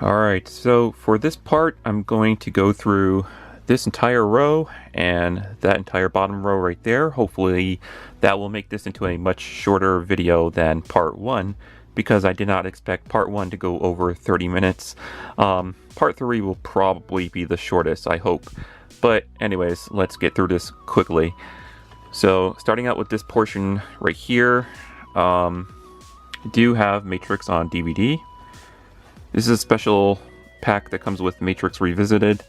Alright, so for this part, I'm going to go through this entire row and that entire bottom row right there. Hopefully that will make this into a much shorter video than part 1, because I did not expect part 1 to go over 30 minutes. Part 3 will probably be the shortest, I hope. But anyways, let's get through this quickly. So starting out with this portion right here, I do have Matrix on DVD. This is a special pack that comes with Matrix Revisited.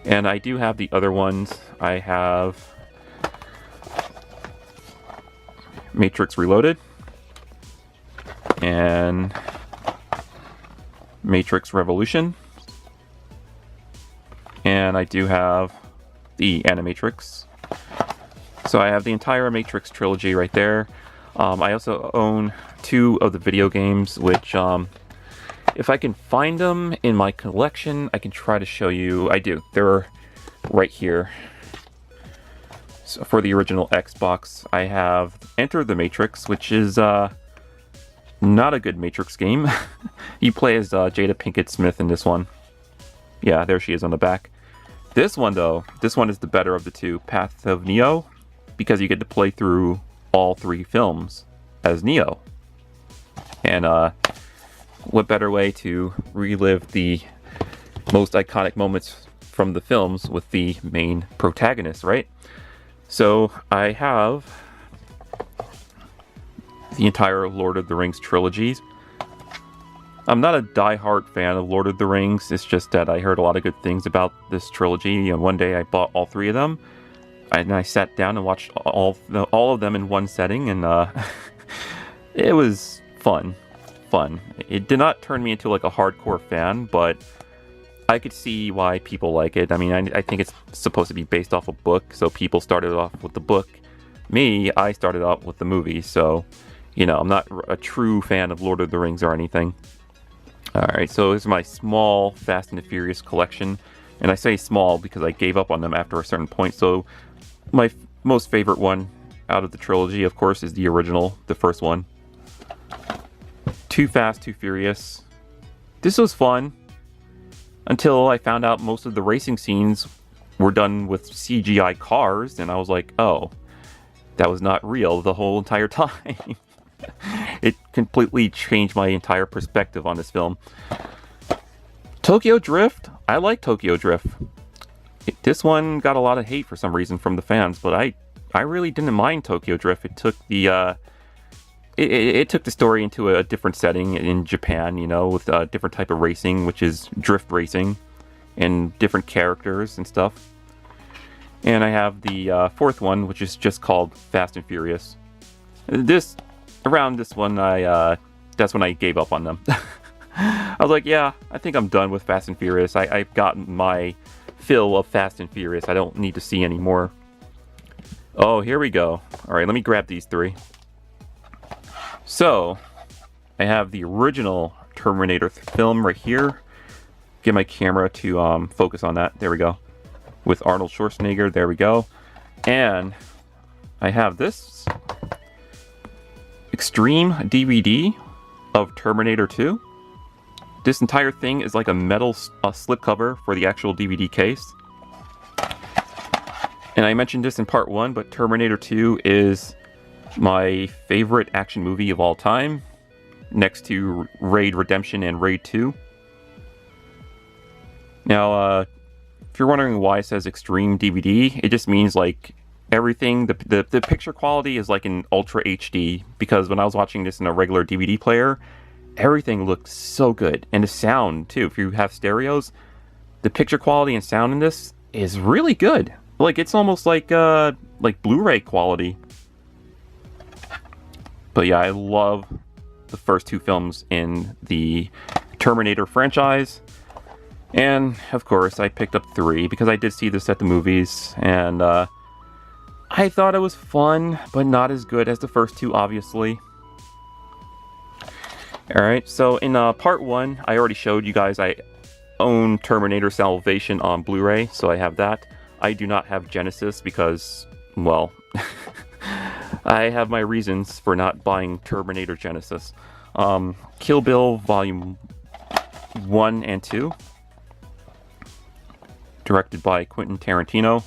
And I do have the other ones. I have Matrix Reloaded and Matrix Revolution. And I do have the Animatrix. So I have the entire Matrix trilogy right there. I also own 2 of the video games, which if I can find them in my collection, I can try to show you. I do. They're right here. So for the original Xbox, I have Enter the Matrix, which is not a good Matrix game. You play as Jada Pinkett Smith in this one. Yeah, there she is on the back. This one, though, this one is the better of the 2, Path of Neo, because you get to play through all 3 films as Neo. And what better way to relive the most iconic moments from the films with the main protagonist, right? So I have the entire Lord of the Rings trilogy. I'm not a die-hard fan of Lord of the Rings. It's just that I heard a lot of good things about this trilogy, and one day I bought all 3 of them, and I sat down and watched all of them in one setting, and it was fun. It did not turn me into like a hardcore fan, but I could see why people like it. I mean, I think it's supposed to be based off a book, so people started off with the book. Me, I started out with the movie, so, you know, I'm not a true fan of Lord of the Rings or anything. Alright, so this is my small Fast and the Furious collection, and I say small because I gave up on them after a certain point. So my most favorite one out of the trilogy, of course, is the original, the first one. Too Fast, Too Furious. This was fun until I found out most of the racing scenes were done with CGI cars, and I was like, oh, that was not real the whole entire time. It completely changed my entire perspective on this film. Tokyo Drift. I like Tokyo Drift. This one got a lot of hate for some reason from the fans, but I really didn't mind Tokyo Drift. It took the It took the story into a different setting in Japan, you know, with a different type of racing, which is drift racing, and different characters and stuff. And I have the 4th one, which is just called Fast and Furious. Around this one, that's when I gave up on them. I was like, yeah, I think I'm done with Fast and Furious. I've gotten my fill of Fast and Furious. I don't need to see any more. Oh, here we go. All right, let me grab these 3. So, I have the original Terminator film right here. Get my camera to focus on that. There we go. With Arnold Schwarzenegger. There we go. And I have this Extreme DVD of Terminator 2. This entire thing is like a metal slipcover for the actual DVD case. And I mentioned this in part 1, but Terminator 2 is my favorite action movie of all time, next to Raid Redemption and Raid 2. Now, if you're wondering why it says Extreme DVD, it just means like everything, the picture quality is like in Ultra HD, because when I was watching this in a regular DVD player, everything looked so good. And the sound, too. If you have stereos, the picture quality and sound in this is really good. Like, it's almost like Blu-ray quality. But yeah, I love the first 2 films in the Terminator franchise. And, of course, I picked up 3 because I did see this at the movies. And I thought it was fun, but not as good as the first 2, obviously. Alright, so in part 1, I already showed you guys I own Terminator Salvation on Blu-ray, so I have that. I do not have Genesis because, well, I have my reasons for not buying Terminator Genesis. Kill Bill Volume 1 and 2. Directed by Quentin Tarantino.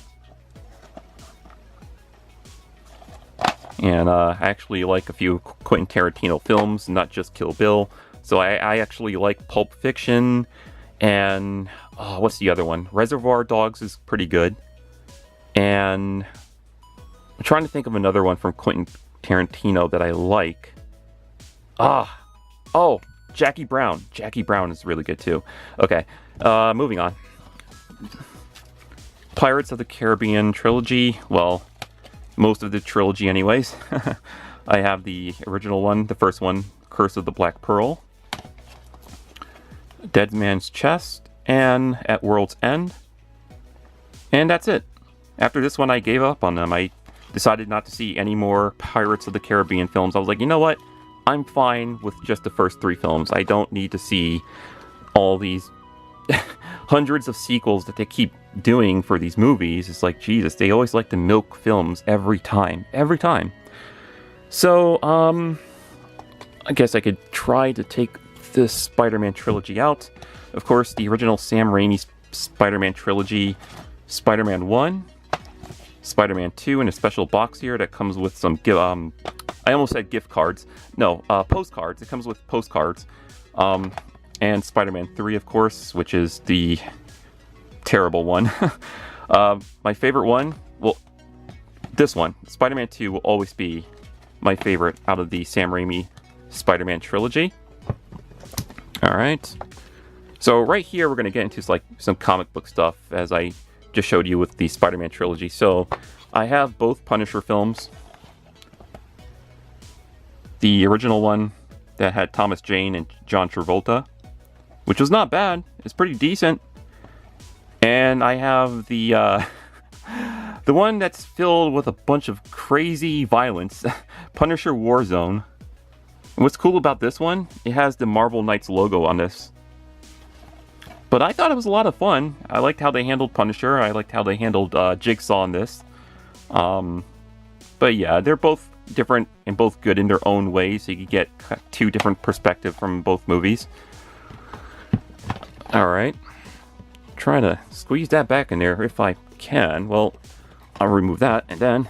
And I actually like a few Quentin Tarantino films, not just Kill Bill. So I actually like Pulp Fiction, and what's the other one? Reservoir Dogs is pretty good. And I'm trying to think of another one from Quentin Tarantino that I like. Oh, Jackie Brown. Jackie Brown is really good too. Okay, moving on. Pirates of the Caribbean trilogy. Well, most of the trilogy anyways. I have the original one, the first one, Curse of the Black Pearl, Dead Man's Chest, and At World's End. And that's it. After this one, I gave up on them. I decided not to see any more Pirates of the Caribbean films. I was like, you know what? I'm fine with just the first 3 films. I don't need to see all these hundreds of sequels that they keep doing for these movies. It's like, Jesus, they always like to milk films every time. Every time. So, I guess I could try to take this Spider-Man trilogy out. Of course, the original Sam Raimi Spider-Man trilogy, Spider-Man 1, Spider-Man 2 in a special box here that comes with some, I almost said gift cards. No, postcards. It comes with postcards. And Spider-Man 3, of course, which is the terrible one. My favorite one, well, this one, Spider-Man 2, will always be my favorite out of the Sam Raimi Spider-Man trilogy. Alright. So right here, we're going to get into like some comic book stuff, as I just showed you with the Spider-Man trilogy. So I have both Punisher films. The original one that had Thomas Jane and John Travolta, which was not bad. It's pretty decent. And I have the the one that's filled with a bunch of crazy violence, Punisher Warzone. And what's cool about this one, it has the Marvel Knights logo on this. But I thought it was a lot of fun. I liked how they handled Punisher. I liked how they handled Jigsaw in this. But yeah, they're both different and both good in their own ways. So you can get 2 different perspectives from both movies. Alright. Try to squeeze that back in there if I can. Well, I'll remove that and then...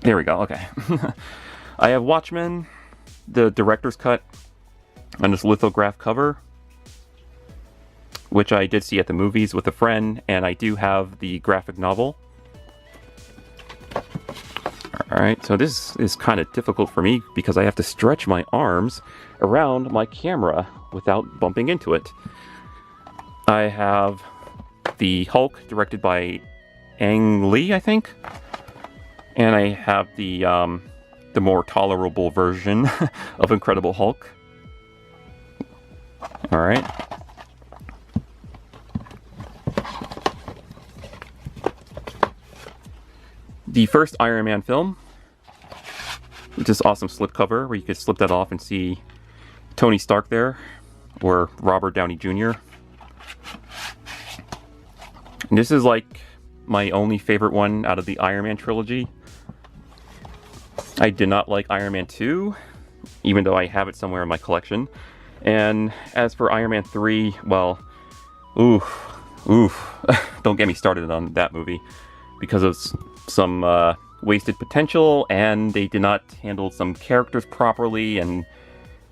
There we go, okay. I have Watchmen, the director's cut, on this lithograph cover, which I did see at the movies with a friend, and I do have the graphic novel. Alright, so this is kind of difficult for me because I have to stretch my arms around my camera without bumping into it. I have the Hulk, directed by Ang Lee, I think. And I have the more tolerable version of Incredible Hulk. Alright. The first Iron Man film, with this awesome slipcover where you could slip that off and see Tony Stark there, or Robert Downey Jr. And this is like my only favorite one out of the Iron Man trilogy. I did not like Iron Man 2, even though I have it somewhere in my collection. And as for Iron Man 3, well, oof, don't get me started on that movie, because of some wasted potential, and they did not handle some characters properly, and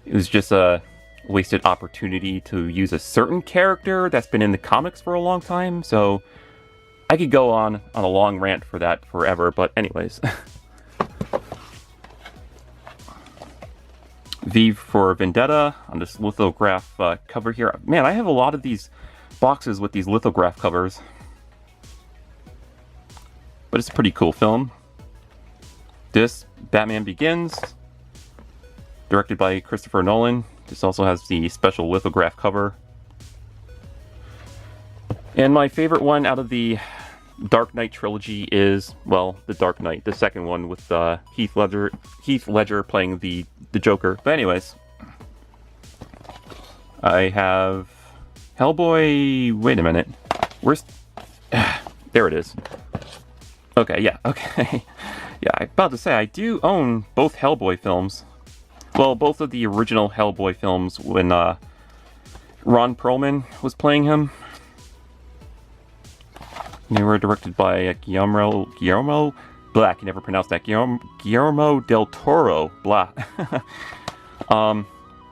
it was just a wasted opportunity to use a certain character that's been in the comics for a long time. So I could go on a long rant for that forever, but anyways. V for Vendetta on this lithograph cover here. Man, I have a lot of these boxes with these lithograph covers. But it's a pretty cool film. This, Batman Begins, directed by Christopher Nolan. This also has the special lithograph cover. And my favorite one out of the Dark Knight trilogy is, well, The Dark Knight, the second one with Heath Ledger playing the Joker. But anyways, I have Hellboy. Wait a minute, where's... there it is. Okay, yeah, okay. Yeah, I'm about to say, I do own both Hellboy films. Well, both of the original Hellboy films when Ron Perlman was playing him. They were directed by Guillermo, blah, I can never pronounce that, Guillermo del Toro, blah. I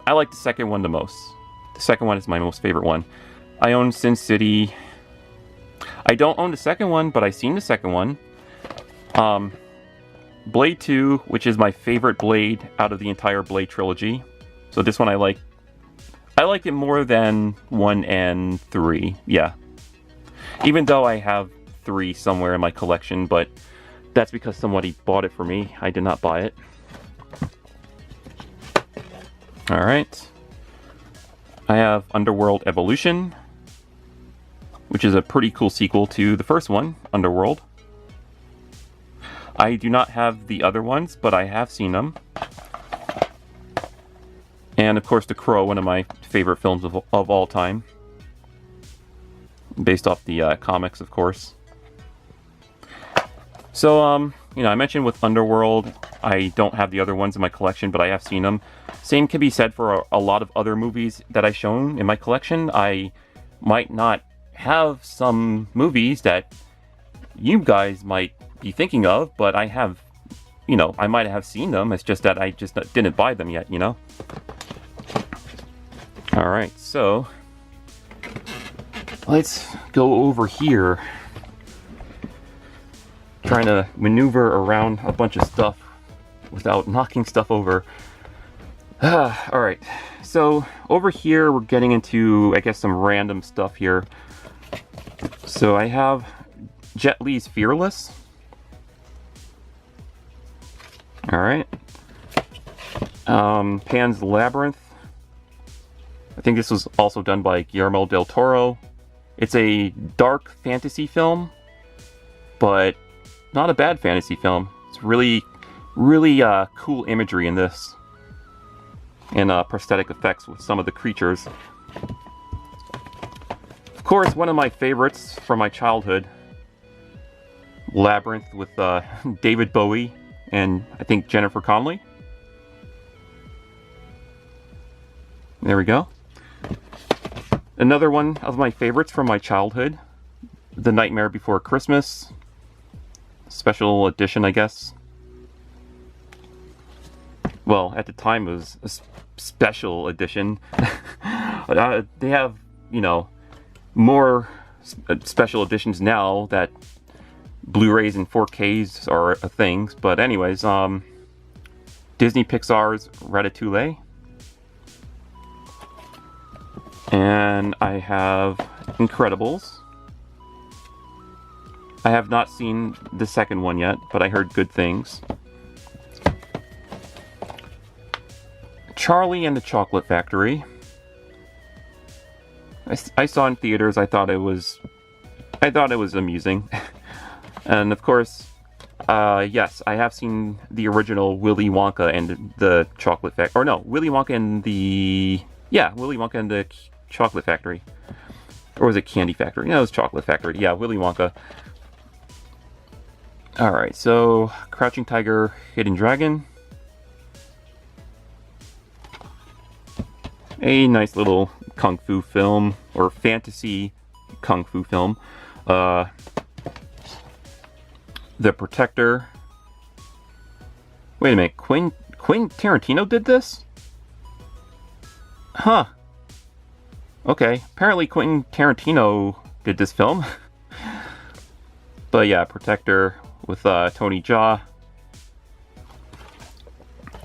like the second one the most. The second one is my most favorite one. I own Sin City. I don't own the second one, but I've seen the second one. Blade 2, which is my favorite Blade out of the entire Blade trilogy. So this one I like. I like it more than 1 and 3, yeah. Even though I have 3 somewhere in my collection, but that's because somebody bought it for me. I did not buy it. Alright. I have Underworld Evolution, which is a pretty cool sequel to the first one, Underworld. I do not have the other ones, but I have seen them. And of course The Crow, one of my favorite films of all time. Based off the comics, of course. So, you know, I mentioned with Underworld, I don't have the other ones in my collection, but I have seen them. Same can be said for a lot of other movies that I've shown in my collection. I might not have some movies that you guys might be thinking of, but I have, you know, I might have seen them. It's just that I just didn't buy them yet, you know? Alright, so let's go over here. Trying to maneuver around a bunch of stuff without knocking stuff over. Alright, so over here we're getting into, I guess, some random stuff here. So I have Jet Li's Fearless. Alright. Pan's Labyrinth. I think this was also done by Guillermo del Toro. It's a dark fantasy film, but not a bad fantasy film. It's really cool imagery in this. And prosthetic effects with some of the creatures. Of course, one of my favorites from my childhood, Labyrinth with David Bowie and I think Jennifer Connelly. There we go. Another one of my favorites from my childhood, The Nightmare Before Christmas. Special edition, I guess. Well, at the time it was a special edition. They have, you know, more special editions now that Blu-rays and 4Ks are a thing. But anyways, Disney Pixar's Ratatouille. And I have Incredibles. I have not seen the second one yet, but I heard good things. Charlie and the Chocolate Factory. I saw in theaters. I thought it was amusing. And of course, yes, I have seen the original Willy Wonka and the Chocolate Factory. Or no, Willy Wonka and the... Yeah, Willy Wonka and the Chocolate Factory. Or was it Candy Factory? No, it was Chocolate Factory. Yeah, Willy Wonka. Alright, so Crouching Tiger, Hidden Dragon. A nice little kung fu film, or fantasy kung fu film. The Protector. Wait a minute, Quentin Tarantino did this? Huh. Okay, apparently Quentin Tarantino did this film. But yeah, Protector with Tony Jaa.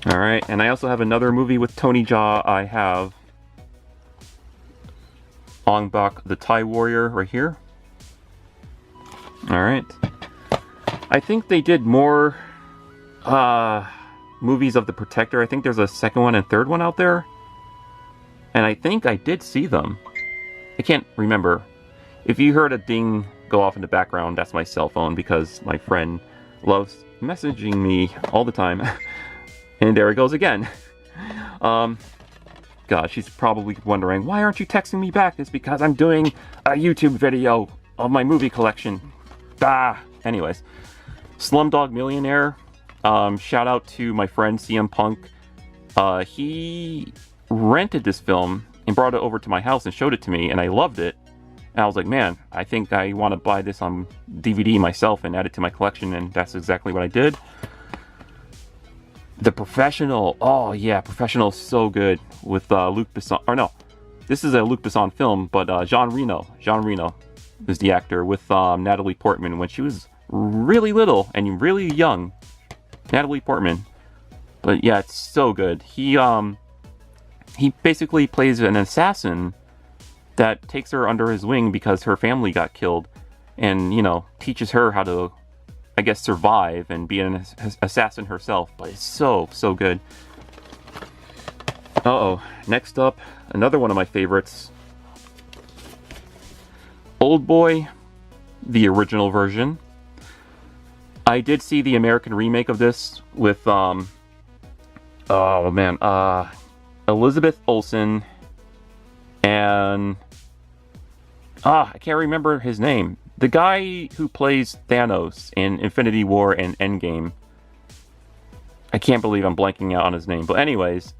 Alright, and I also have another movie with Tony Jaa. I have Ong Bak the Thai Warrior right here. Alright. I think they did more movies of the Protector. I think there's a second one and third one out there. And I think I did see them. I can't remember. If you heard a ding go off in the background, that's my cell phone because my friend loves messaging me all the time. And there it goes again. God, she's probably wondering, why aren't you texting me back? It's because I'm doing a YouTube video of my movie collection. Anyways. Slumdog Millionaire. Shout out to my friend CM Punk. He rented this film and brought it over to my house and showed it to me, and I loved it. And I was like, man, I think I want to buy this on DVD myself and add it to my collection, and that's exactly what I did. The Professional, oh yeah, Professional is so good with Luc Besson, or no, this is a Luc Besson film, but Jean Reno is the actor with Natalie Portman when she was really little and really young. Natalie Portman. But yeah, it's so good. He basically plays an assassin that takes her under his wing because her family got killed, and, you know, teaches her how to, I guess, survive and be an assassin herself. But it's so good. Uh-oh. Next up, another one of my favorites. Oldboy, the original version. I did see the American remake of this with, Elizabeth Olsen and... I can't remember his name. The guy who plays Thanos in Infinity War and Endgame. I can't believe I'm blanking out on his name. But anyways,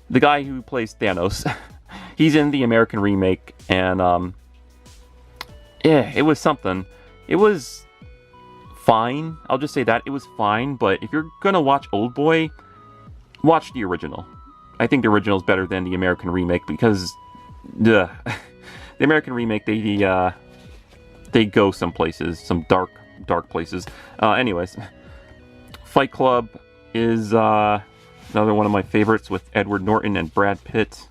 the guy who plays Thanos, he's in the American remake, and yeah, it was something. It was fine. I'll just say that. It was fine, but if you're gonna watch Oldboy, watch the original. I think the original is better than the American remake because the American remake, they go some places, some dark places. Anyways, Fight Club is another one of my favorites with Edward Norton and Brad Pitt.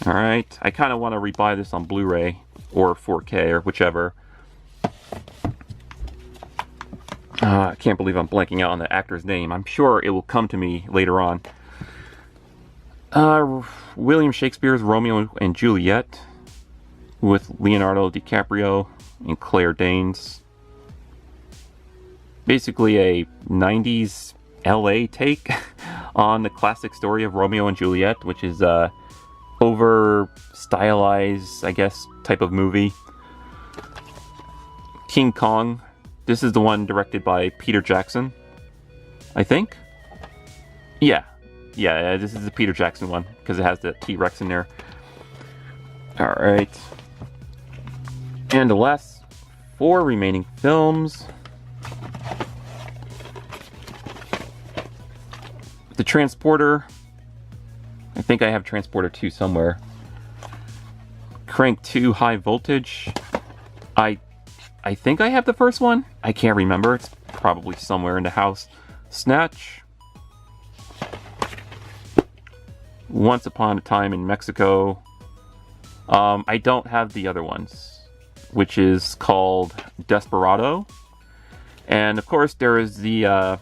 Alright, I kind of want to rebuy this on Blu-ray or 4K or whichever. I can't believe I'm blanking out on the actor's name. I'm sure it will come to me later on. William Shakespeare's Romeo and Juliet with Leonardo DiCaprio and Claire Danes. Basically a 90s LA take on the classic story of Romeo and Juliet, which is over stylized, I guess, type of movie. King Kong. This is the one directed by Peter Jackson, I think. Yeah, this is the Peter Jackson one, because it has the T-Rex in there. Alright. And the last 4 remaining films. The Transporter. I think I have Transporter 2 somewhere. Crank 2 High Voltage. I think I have the first one. I can't remember. It's probably somewhere in the house. Snatch. Once Upon a Time in Mexico. I don't have the other ones, which is called Desperado. And of course there is the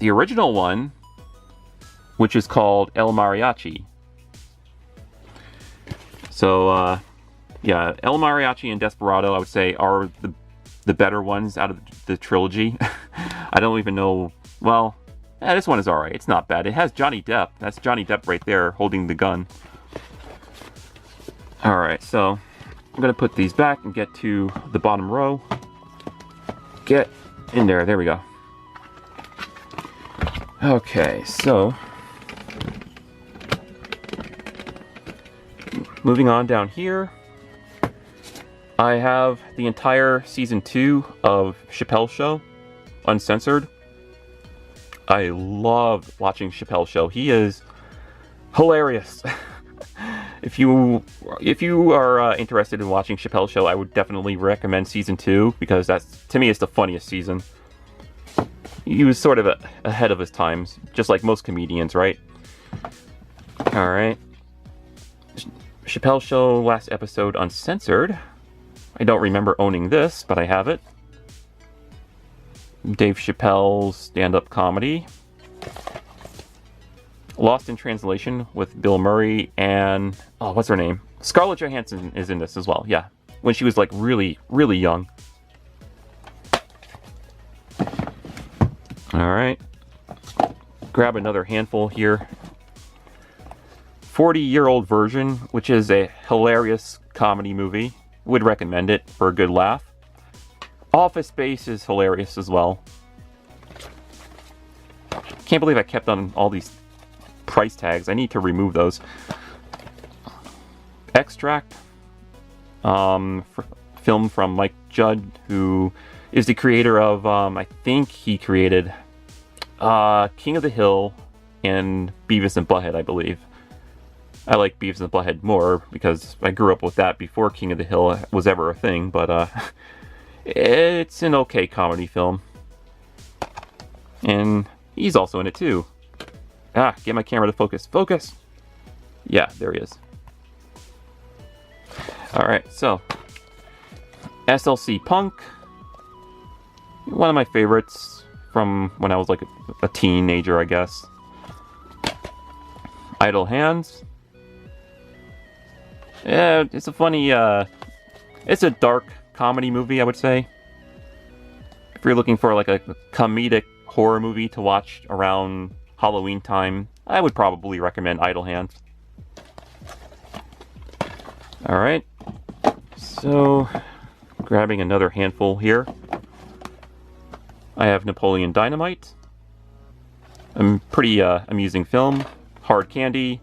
original one, which is called El Mariachi. So yeah, El Mariachi and Desperado, I would say, are the better ones out of the trilogy. I don't even know. Well, this one is alright. It's not bad. It has Johnny Depp. That's Johnny Depp right there holding the gun. Alright, so I'm going to put these back and get to the bottom row. Get in there. There we go. Okay, so moving on down here, I have the entire season 2 of Chappelle's Show, uncensored. I love watching Chappelle's Show. He is hilarious. If you are interested in watching Chappelle's Show, I would definitely recommend season 2, because that's, to me, it's the funniest season. He was sort of ahead of his times, just like most comedians, right? Alright. Chappelle's Show, last episode, uncensored. I don't remember owning this, but I have it. Dave Chappelle's stand-up comedy. Lost in Translation with Bill Murray and... oh, what's her name? Scarlett Johansson is in this as well, yeah. When she was, like, really, really young. Alright. Grab another handful here. 40-Year-Old Version, which is a hilarious comedy movie. Would recommend it for a good laugh. Office Space is hilarious as well. can't believe I kept on all these price tags. I need to remove those. Extract. Film from Mike Judd, who is the creator of, I think he created King of the Hill and Beavis and Butthead, I believe. I like Beavis and Butthead more because I grew up with that before King of the Hill was ever a thing, but it's an okay comedy film. And he's also in it too. Ah, get my camera to focus. Focus! Yeah, there he is. Alright, so SLC Punk. One of my favorites from when I was like a teenager, I guess. Idle Hands. Yeah, it's a funny, it's a dark comedy movie, I would say. If you're looking for like a comedic horror movie to watch around Halloween time, I would probably recommend Idle Hands. Alright, so grabbing another handful here. I have Napoleon Dynamite. A pretty amusing film. Hard Candy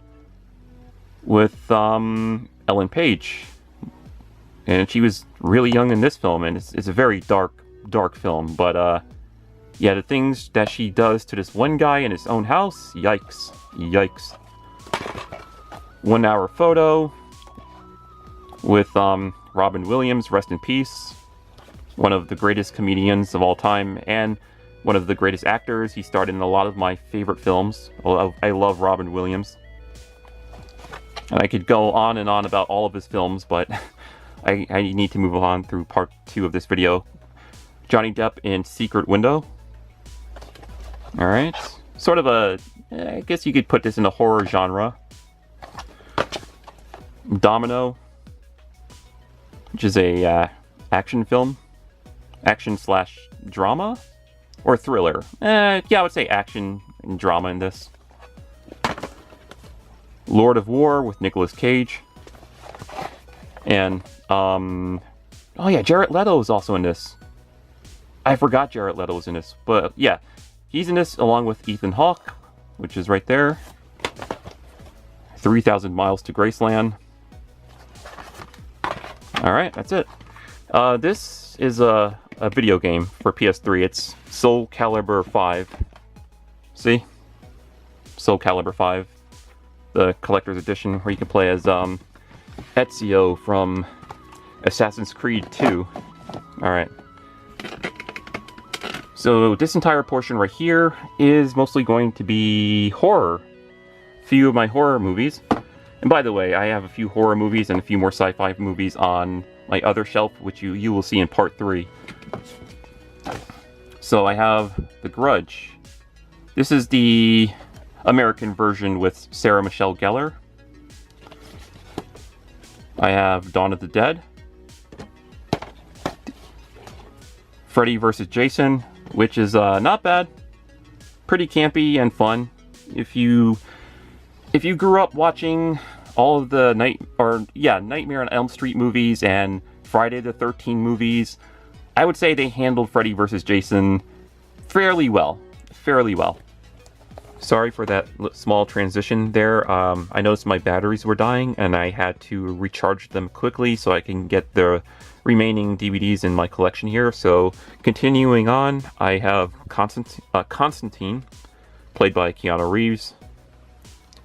with Ellen Page. And she was really young in this film, and it's a very dark film. But yeah, the things that she does to this one guy in his own house, yikes. Yikes. 1 hour photo with Robin Williams, rest in peace. One of the greatest comedians of all time, and one of the greatest actors. He starred in a lot of my favorite films. I love Robin Williams. And I could go on and on about all of his films, but I need to move on through part 2 of this video. Johnny Depp in Secret Window. Alright. Sort of a, I guess you could put this in a horror genre. Domino, which is a action film. Action slash drama? Or thriller? Yeah, I would say action and drama in this. Lord of War with Nicolas Cage. And, oh yeah, Jared Leto is also in this. I forgot Jared Leto was in this. But yeah, he's in this along with Ethan Hawke, which is right there. 3,000 Miles to Graceland. Alright, that's it. This is a video game for PS3. It's Soul Calibur 5. See? Soul Calibur 5. The collector's edition where you can play as Ezio from Assassin's Creed 2. Alright. So this entire portion right here is mostly going to be horror. A few of my horror movies. And by the way, I have a few horror movies and a few more sci-fi movies on my other shelf, which you will see in part 3. So I have The Grudge. This is the American version with Sarah Michelle Gellar. I have Dawn of the Dead. Freddy vs. Jason, which is not bad. Pretty campy and fun. If you grew up watching all of the Nightmare on Elm Street movies and Friday the 13th movies, I would say they handled Freddy vs. Jason fairly well. Fairly well. Sorry for that small transition there. I noticed my batteries were dying and I had to recharge them quickly so I can get the remaining DVDs in my collection here. So continuing on, I have Constantine, played by Keanu Reeves,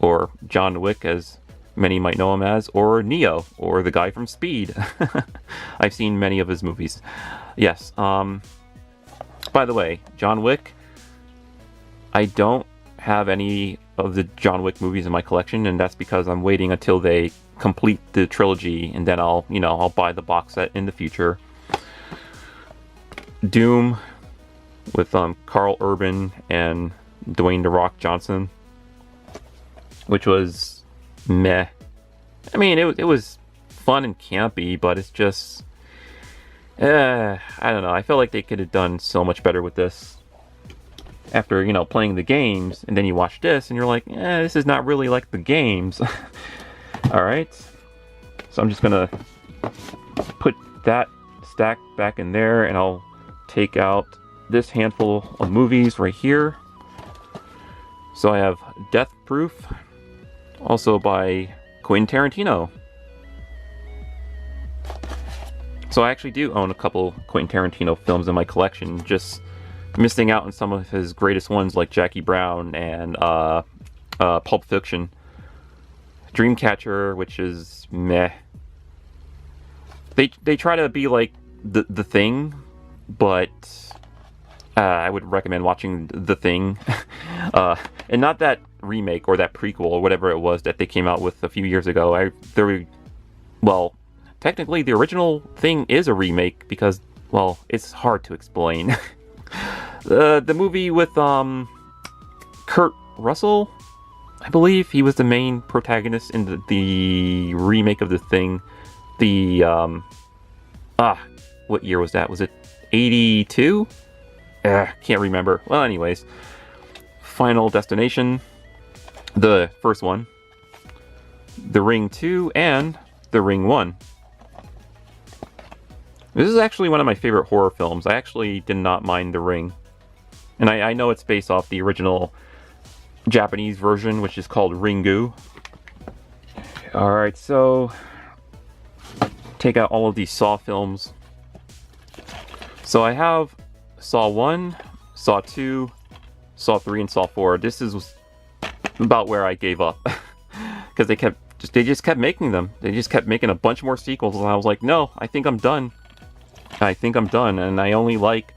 or John Wick as many might know him as, or Neo, or the guy from Speed. I've seen many of his movies. Yes, by the way, John Wick, I don't have any of the John Wick movies in my collection, and that's because I'm waiting until they complete the trilogy, and then I'll buy the box set in the future. Doom, with Carl Urban and Dwayne "The Rock" Johnson, which was meh. I mean, it was fun and campy, but it's just, I don't know. I felt like they could have done so much better with this. After, playing the games, and then you watch this, and you're like, this is not really like the games. Alright. So I'm just gonna put that stack back in there, and I'll take out this handful of movies right here. So I have Death Proof, also by Quentin Tarantino. So I actually do own a couple Quentin Tarantino films in my collection, just missing out on some of his greatest ones like Jackie Brown and Pulp Fiction. Dreamcatcher, which is meh. They try to be like the Thing, but I would recommend watching The Thing, and not that remake or that prequel or whatever it was that they came out with a few years ago. Well, technically the original Thing is a remake because, well, it's hard to explain. The movie with Kurt Russell, I believe he was the main protagonist in the remake of The Thing. What year was that? Was it 82? Can't remember. Well, anyways, Final Destination, the first one, The Ring 2, and The Ring 1. This is actually one of my favorite horror films. I actually did not mind The Ring. And I know it's based off the original Japanese version, which is called Ringu. Alright, so take out all of these Saw films. So I have Saw 1, Saw 2, Saw 3, and Saw 4. This is about where I gave up. Because they just kept making them. They just kept making a bunch more sequels, and I was like, no, I think I'm done. And I only like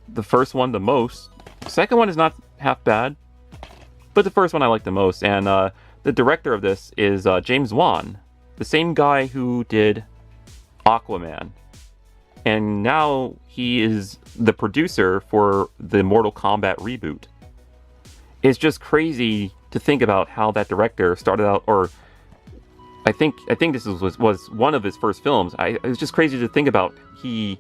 the first one the most. The second one is not half bad, but the first one I like the most. And the director of this is James Wan, the same guy who did Aquaman. And now he is the producer for the Mortal Kombat reboot. It's just crazy to think about how that director started out, or I think this was one of his first films. It's just crazy to think about. He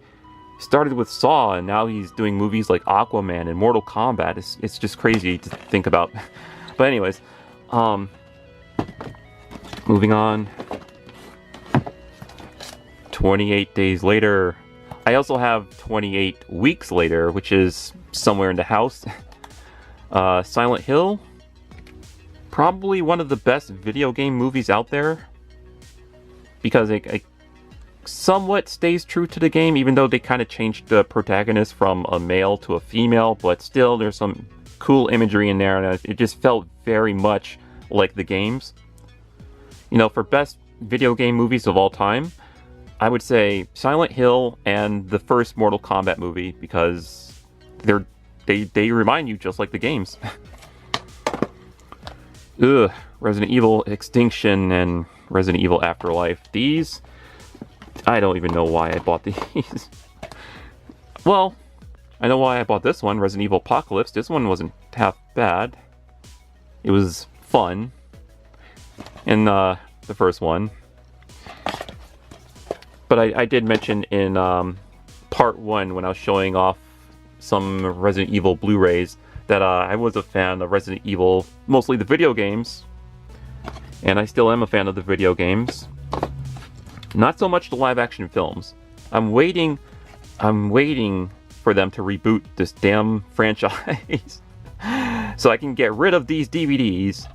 started with Saw, and now he's doing movies like Aquaman and Mortal Kombat. It's just crazy to think about. But anyways, moving on. 28 Days Later. I also have 28 Weeks Later, which is somewhere in the house. Silent Hill. Probably one of the best video game movies out there. Because it somewhat stays true to the game, even though they kind of changed the protagonist from a male to a female. But still, there's some cool imagery in there, and it just felt very much like the games. You know, for best video game movies of all time, I would say Silent Hill and the first Mortal Kombat movie, because they remind you just like the games. Ugh, Resident Evil Extinction and Resident Evil Afterlife. These, I don't even know why I bought these. Well, I know why I bought this one, Resident Evil Apocalypse. This one wasn't half bad. It was fun. And the first one. But I did mention in part 1, when I was showing off some Resident Evil Blu-rays, that I was a fan of Resident Evil, mostly the video games. And I still am a fan of the video games. Not so much the live-action films. I'm waiting for them to reboot this damn franchise. So I can get rid of these DVDs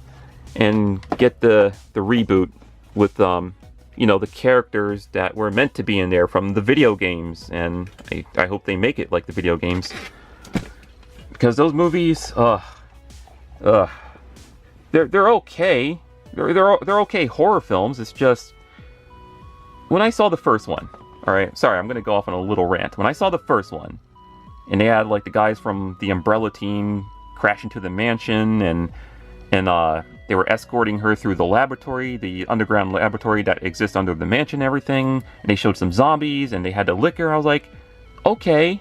and get the reboot with you know, the characters that were meant to be in there from the video games, and I hope they make it like the video games, because those movies, they're okay. They're okay horror films. It's just, when I saw the first one, all right, sorry, I'm gonna go off on a little rant. When I saw the first one, and they had like the guys from the Umbrella team crash into the mansion, and they were escorting her through the laboratory, the underground laboratory that exists under the mansion and everything. And they showed some zombies, and they had to lick her. I was like, okay.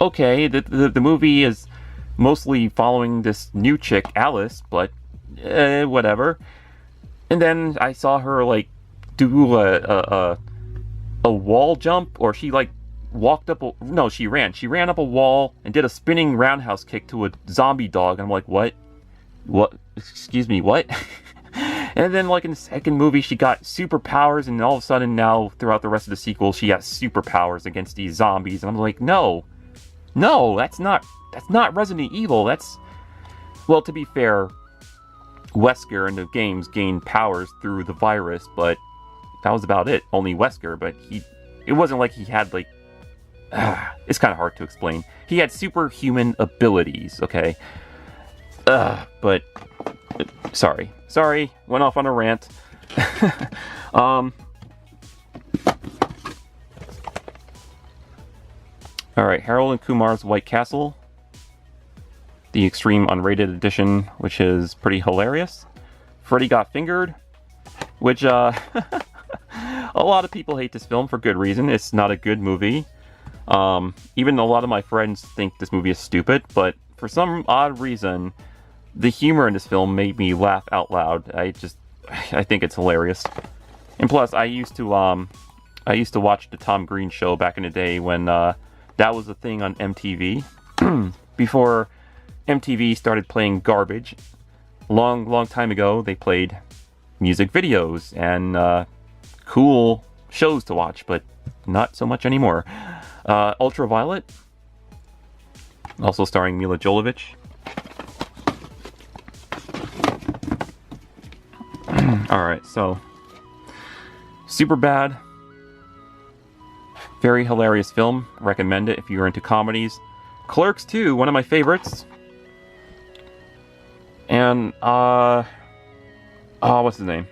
The movie is mostly following this new chick, Alice, but whatever. And then I saw her like do a wall jump, or she like walked up. No, she ran. She ran up a wall and did a spinning roundhouse kick to a zombie dog. I'm like, what? Excuse me, what? And then like in the second movie, she got superpowers, and all of a sudden now throughout the rest of the sequel, she has superpowers against these zombies. And I'm like, no, that's not Resident Evil. That's, Well, to be fair, Wesker in the games gained powers through the virus, but that was about it. Only Wesker, but it wasn't like he had, like, it's kind of hard to explain. He had superhuman abilities, okay? But, sorry, went off on a rant. Alright, Harold and Kumar's White Castle. The extreme unrated edition, which is pretty hilarious. Freddy Got Fingered, which, a lot of people hate this film for good reason. It's not a good movie. Even a lot of my friends think this movie is stupid, but for some odd reason, the humor in this film made me laugh out loud. I think it's hilarious. And plus, I used to watch the Tom Green Show back in the day when, that was a thing on MTV. Before MTV started playing garbage. Long time ago, they played music videos and cool shows to watch, but not so much anymore. Ultraviolet, also starring Mila Jovovich. Alright, so Superbad. Very hilarious film. Recommend it if you're into comedies. Clerks 2, one of my favorites. And, what's his name?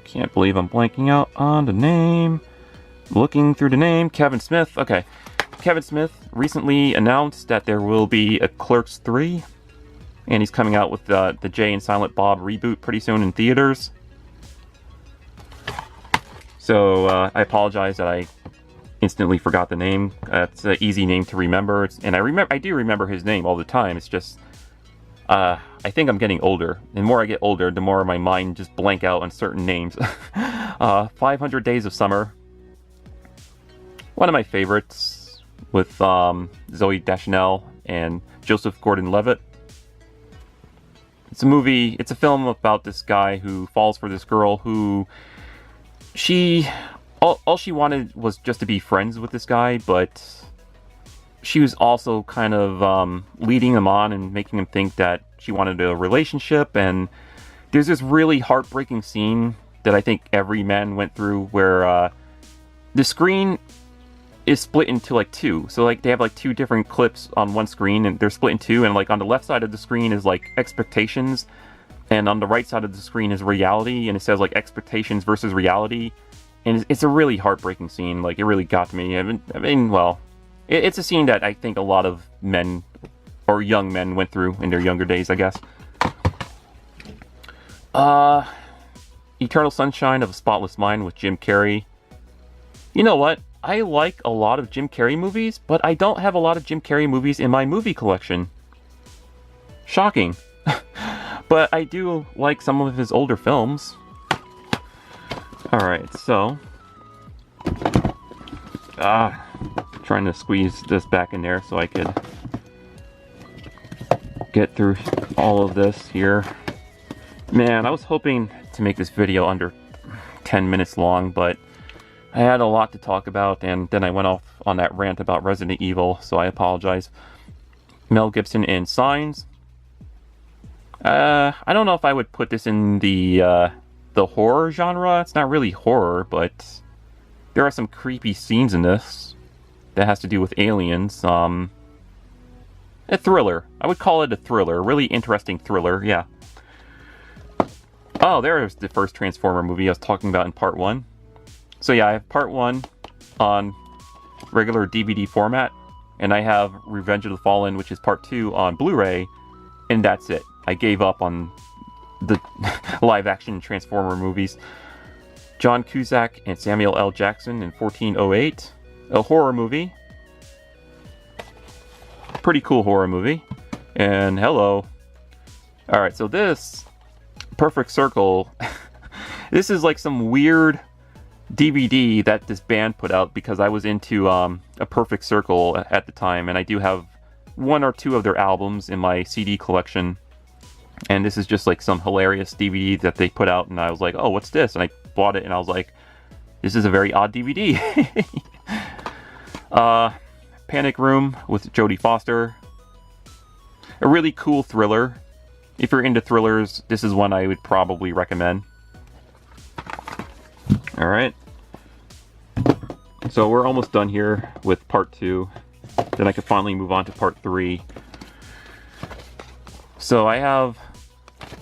Can't believe I'm blanking out on the name. Looking through the name. Kevin Smith. Okay. Kevin Smith recently announced that there will be a Clerks 3. And he's coming out with the Jay and Silent Bob reboot pretty soon in theaters. So, I apologize that I instantly forgot the name. It's an easy name to remember. And I do remember his name all the time. It's just, I think I'm getting older. The more I get older, the more my mind just blank out on certain names. 500 Days of Summer. One of my favorites with Zooey Deschanel and Joseph Gordon-Levitt. It's a film about this guy who falls for this girl who all she wanted was just to be friends with this guy, but she was also kind of leading him on and making him think that she wanted a relationship. And there's this really heartbreaking scene that I think every man went through where the screen is split into like two. So like they have like two different clips on one screen and they're split in two, and like on the left side of the screen is like expectations and on the right side of the screen is reality, and it says like expectations versus reality. And it's a really heartbreaking scene. Like, it really got to me. It's a scene that I think a lot of men, or young men, went through in their younger days, I guess. Eternal Sunshine of a Spotless Mind with Jim Carrey. You know what? I like a lot of Jim Carrey movies, but I don't have a lot of Jim Carrey movies in my movie collection. Shocking. But I do like some of his older films. Alright, so... trying to squeeze this back in there so I could get through all of this here. Man, I was hoping to make this video under 10 minutes long, but I had a lot to talk about, and then I went off on that rant about Resident Evil, so I apologize. Mel Gibson in Signs. I don't know if I would put this in the horror genre. It's not really horror, but there are some creepy scenes in this that has to do with aliens. A thriller. I would call it a thriller. A really interesting thriller, yeah. Oh, there's the first Transformer movie I was talking about in Part 1. So yeah, I have Part 1 on regular DVD format, and I have Revenge of the Fallen, which is Part 2 on Blu-ray, and that's it. I gave up on the live-action Transformer movies. John Cusack and Samuel L. Jackson in 1408. A horror movie. Pretty cool horror movie. And hello. Alright, so this Perfect Circle, this is like some weird DVD that this band put out because I was into A Perfect Circle at the time, and I do have one or two of their albums in my CD collection. And this is just like some hilarious DVD that they put out, and I was like, oh, what's this? And I bought it, and I was like, this is a very odd DVD. Panic Room with Jodie Foster. a really cool thriller. If you're into thrillers, this is one I would probably recommend. Alright. So we're almost done here with part 2. Then I can finally move on to part 3. So I have...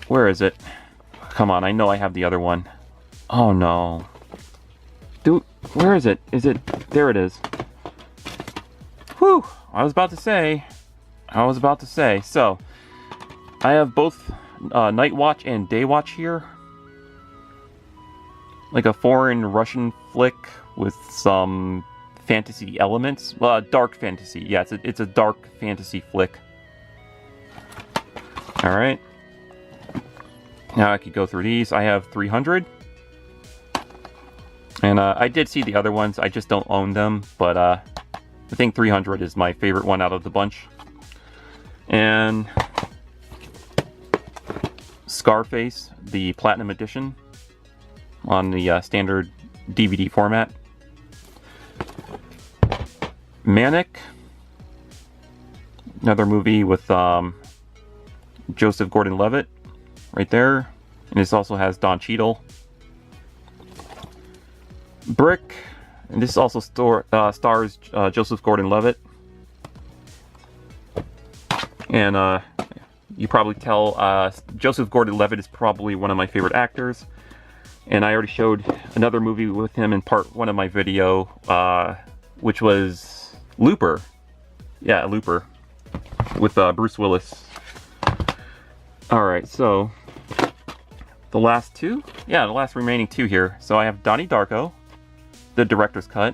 Where is it? Come on, I know I have the other one. Oh no. Dude, where is it? Is it... There it is. Whew! I was about to say. So, I have both Night Watch and Day Watch here. Like a foreign Russian flick with some fantasy elements. Dark fantasy. Yeah, it's a dark fantasy flick. Alright. Now I could go through these. I have 300. And I did see the other ones. I just don't own them. But I think 300 is my favorite one out of the bunch. And Scarface, the Platinum Edition, on the standard DVD format. Manic, another movie with Joseph Gordon-Levitt, right there. And this also has Don Cheadle. Brick, and this also stars Joseph Gordon-Levitt. And you probably tell Joseph Gordon-Levitt is probably one of my favorite actors. And I already showed another movie with him in part 1 of my video, which was Looper. Yeah, Looper, with Bruce Willis. Alright, so the last two? Yeah, the last remaining two here. So I have Donnie Darko, the director's cut.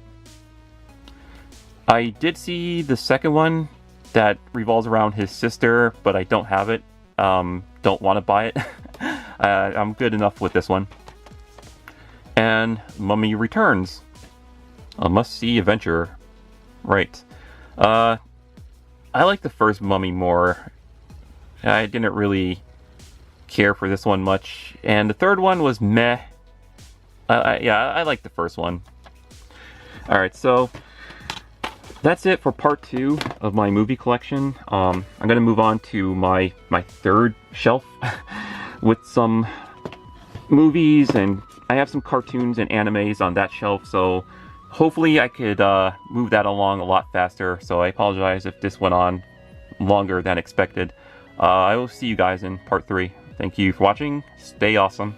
I did see the second one that revolves around his sister, but I don't have it. Don't want to buy it. I'm good enough with this one. And Mummy Returns, a must-see adventure. Right. I like the first Mummy more. I didn't really care for this one much. And the third one was meh. Yeah, I like the first one. Alright, so that's it for part 2 of my movie collection. I'm going to move on to my third shelf with some movies, and I have some cartoons and animes on that shelf, so hopefully I could move that along a lot faster. So I apologize if this went on longer than expected. I will see you guys in part 3. Thank you for watching. Stay awesome.